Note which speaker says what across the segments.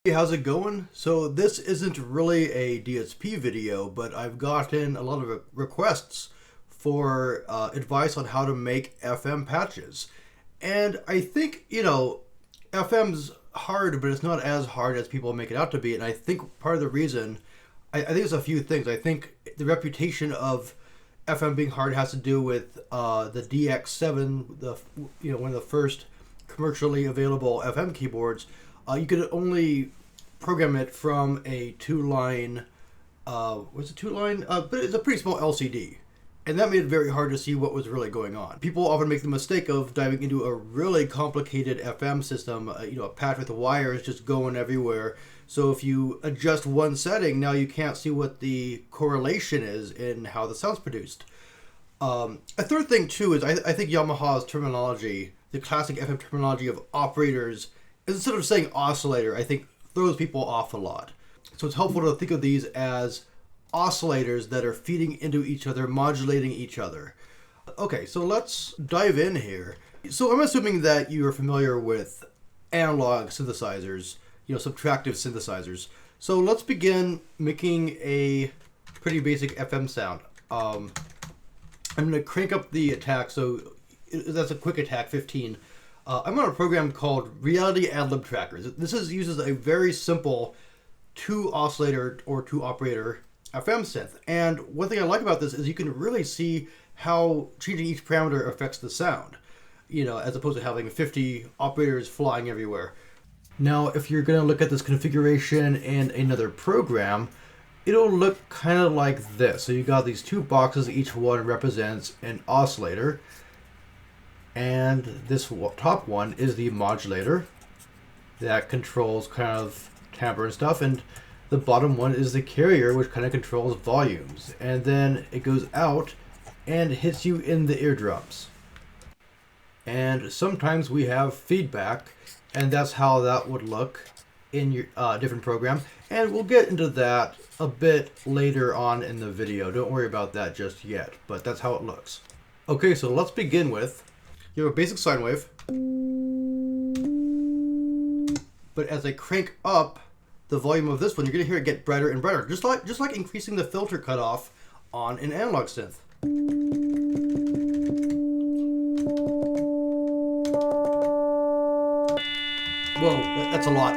Speaker 1: Hey, how's it going? So this isn't really a DSP video, but I've gotten a lot of requests for advice on how to make FM patches. And I think, FM's hard, but it's not as hard as people make it out to be. And I think part of the reason, I think it's a few things. I think the reputation of FM being hard has to do with the DX7, one of the first commercially available FM keyboards. You could only program it from a two-line, was it two-line? But it's a pretty small LCD. And that made it very hard to see what was really going on. People often make the mistake of diving into a really complicated FM system, a patch with wires just going everywhere. So if you adjust one setting, now you can't see what the correlation is in how the sound's produced. A third thing, too, is I think Yamaha's terminology, the classic FM terminology of operators, instead of saying oscillator, I think throws people off a lot. So it's helpful to think of these as oscillators that are feeding into each other, modulating each other. Okay, so let's dive in here. So I'm assuming that you're familiar with analog synthesizers, subtractive synthesizers. So let's begin making a pretty basic FM sound. I'm going to crank up the attack, so that's a quick attack, 15. I'm on a program called Reality Ad-Lib Trackers. This uses a very simple two oscillator or two operator FM synth. And one thing I like about this is you can really see how changing each parameter affects the sound, as opposed to having 50 operators flying everywhere. Now, if you're going to look at this configuration in another program, it'll look kind of like this. So you got these two boxes, each one represents an oscillator. And this top one is the modulator that controls kind of timbre and stuff. And the bottom one is the carrier, which kind of controls volumes. And then it goes out and hits you in the eardrums. And sometimes we have feedback, and that's how that would look in your different program. And we'll get into that a bit later on in the video. Don't worry about that just yet, but that's how it looks. Okay, so let's begin with, you have a basic sine wave, but as I crank up the volume of this one, you're going to hear it get brighter and brighter, just like increasing the filter cutoff on an analog synth. Whoa, that's a lot.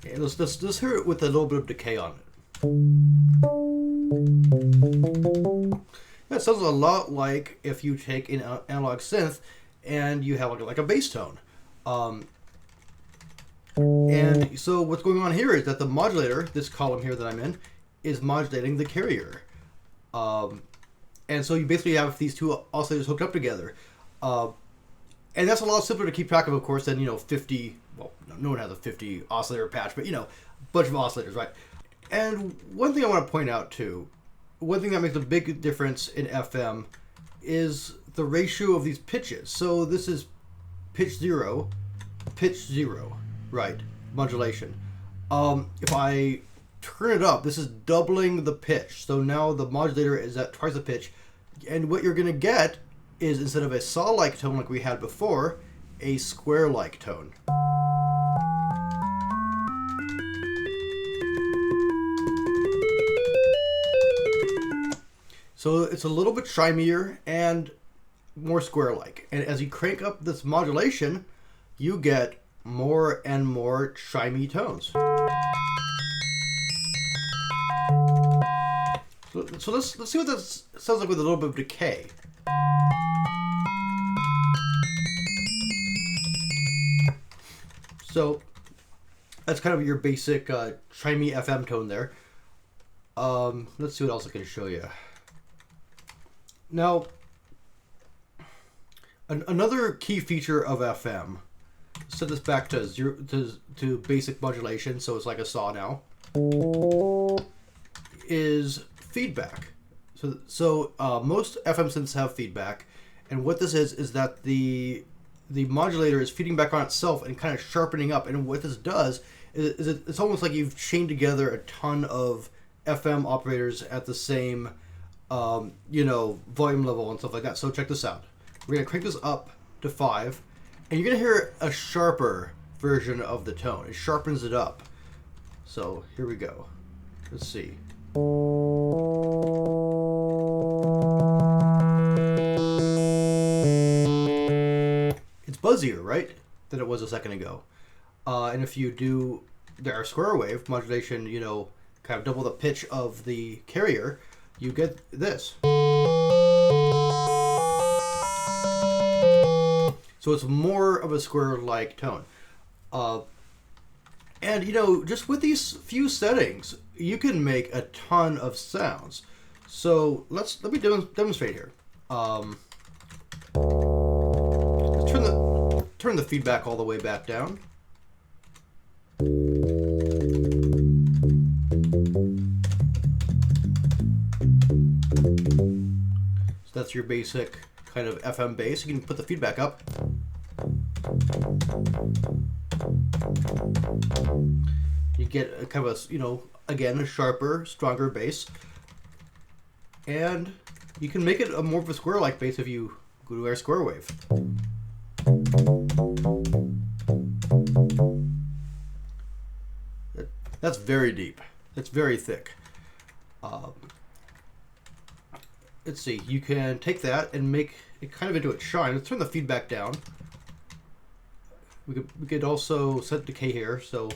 Speaker 1: Okay, let's hear it with a little bit of decay on it. That sounds a lot like if you take an analog synth and you have like a bass tone. And so what's going on here is that the modulator, this column here that I'm in, is modulating the carrier. And so you basically have these two oscillators hooked up together. And that's a lot simpler to keep track of course, than, 50, well, no one has a 50 oscillator patch, but, a bunch of oscillators, right? And one thing I want to point out, too, one thing that makes a big difference in FM is the ratio of these pitches. So this is pitch zero, right, modulation. If I turn it up, this is doubling the pitch. So now the modulator is at twice the pitch. And what you're going to get is, instead of a saw-like tone like we had before, a square-like tone. So it's a little bit chimier and more square-like. And as you crank up this modulation, you get more and more chimey tones. So let's see what this sounds like with a little bit of decay. So that's kind of your basic chimey FM tone there. Let's see what else I can show you. Now, another key feature of FM, set this back to to basic modulation, so it's like a saw now, is feedback. So most FM synths have feedback, and what this is that the modulator is feeding back on itself and kind of sharpening up. And what this does is it's almost like you've chained together a ton of FM operators at the same volume level and stuff like that. So check this out. We're going to crank this up to 5, and you're going to hear a sharper version of the tone. It sharpens it up. So here we go. Let's see. It's buzzier, right, than it was a second ago. And if you do our square wave modulation, you know, kind of double the pitch of the carrier, you get this. So it's more of a square-like tone. And, you know, just with these few settings, you can make a ton of sounds. So let me demonstrate here. Let's turn the feedback all the way back down. So that's your basic kind of FM bass. You can put the feedback up. You get a kind of a, you know, again, a sharper, stronger bass. And you can make it a more of a square-like bass if you go to our square wave. That's very deep. That's very thick. Let's see, you can take that and make it kind of into a chime. Let's turn the feedback down. We could also set decay here, so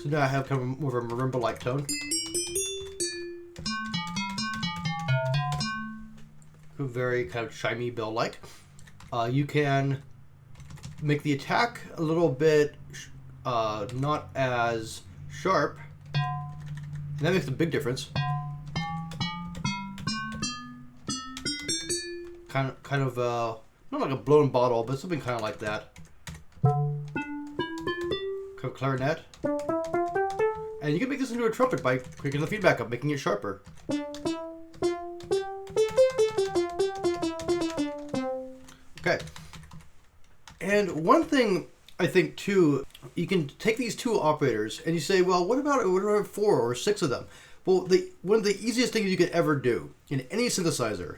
Speaker 1: now I have kind of more of a marimba-like tone. Very kind of chimey bell-like. You can make the attack a little bit not as sharp. And that makes a big difference. Kind of not like a blown bottle, but something kind of like that. Kind of clarinet. And you can make this into a trumpet by cranking the feedback up, making it sharper. Okay. And one thing I think too, you can take these two operators and you say, well, what about 4 or 6 of them? Well, one of the easiest things you could ever do in any synthesizer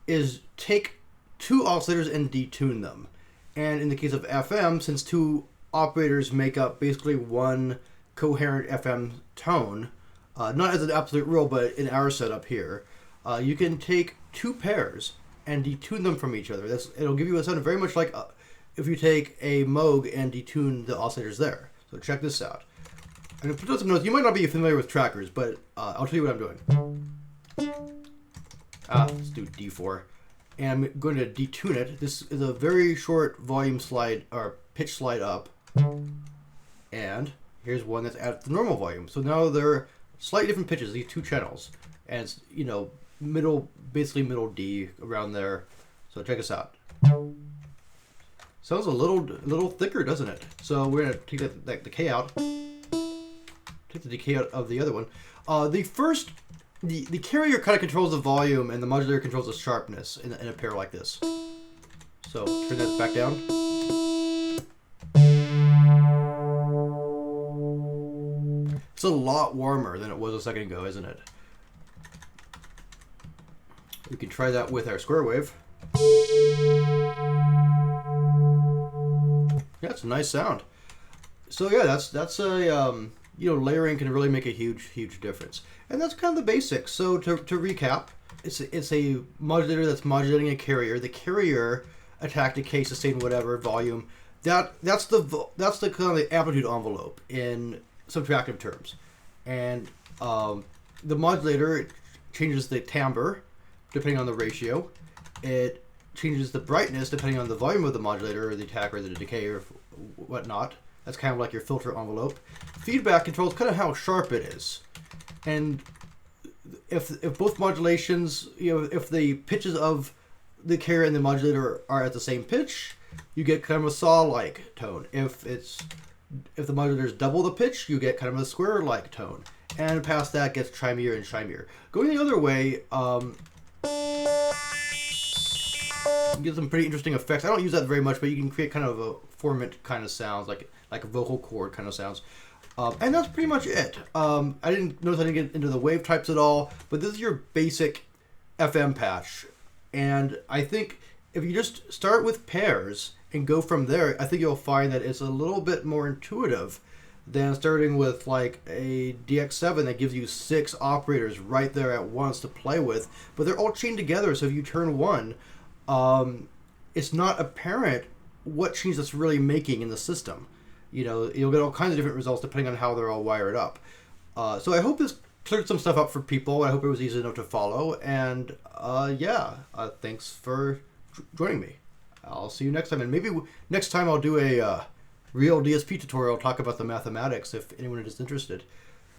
Speaker 1: is take 2 oscillators and detune them. And in the case of FM, since 2 operators make up basically one coherent FM tone, not as an absolute rule, but in our setup here, you can take 2 pairs and detune them from each other. It'll give you a sound very much like if you take a Moog and detune the oscillators there. So check this out. I'm going to put some notes. You might not be familiar with trackers, but I'll tell you what I'm doing. Let's do D4. And I'm going to detune it. This is a very short volume slide, or pitch slide up. And here's one that's at the normal volume. So now they're slightly different pitches, these 2 channels. And it's, you know, basically middle D around there. So check this out. Sounds a little thicker, doesn't it? So we're gonna take that decay out. Take the decay out of the other one. The carrier kind of controls the volume, and the modulator controls the sharpness in a pair like this. So turn that back down. It's a lot warmer than it was a second ago, isn't it? We can try that with our square wave. Yeah, it's a nice sound. So yeah, that's a you know, layering can really make a huge difference, and that's kind of the basics. So to recap, it's a modulator that's modulating a carrier. The carrier attack, decay, sustain, whatever volume. That's the kind of the amplitude envelope in subtractive terms, and the modulator changes the timbre depending on the ratio. It changes the brightness depending on the volume of the modulator or the attack or the decay or whatnot. That's kind of like your filter envelope. Feedback controls kind of how sharp it is. And if both modulations, you know, if the pitches of the carrier and the modulator are at the same pitch, you get kind of a saw-like tone. If the modulator is double the pitch, you get kind of a square-like tone. And past that gets chimier and chimier. Going the other way, gives some pretty interesting effects. I don't use that very much, but you can create kind of a formant kind of sounds, like a vocal cord kind of sounds. And that's pretty much it. I didn't get into the wave types at all, but this is your basic FM patch. And I think if you just start with pairs and go from there, I think you'll find that it's a little bit more intuitive than starting with like a DX7 that gives you 6 operators right there at once to play with. But they're all chained together, so if you turn one, it's not apparent what change that's really making in the system. You'll get all kinds of different results depending on how they're all wired up. So I hope this cleared some stuff up for people. I hope it was easy enough to follow. And thanks for joining me. I'll see you next time. And maybe next time I'll do a real DSP tutorial, talk about the mathematics if anyone is interested.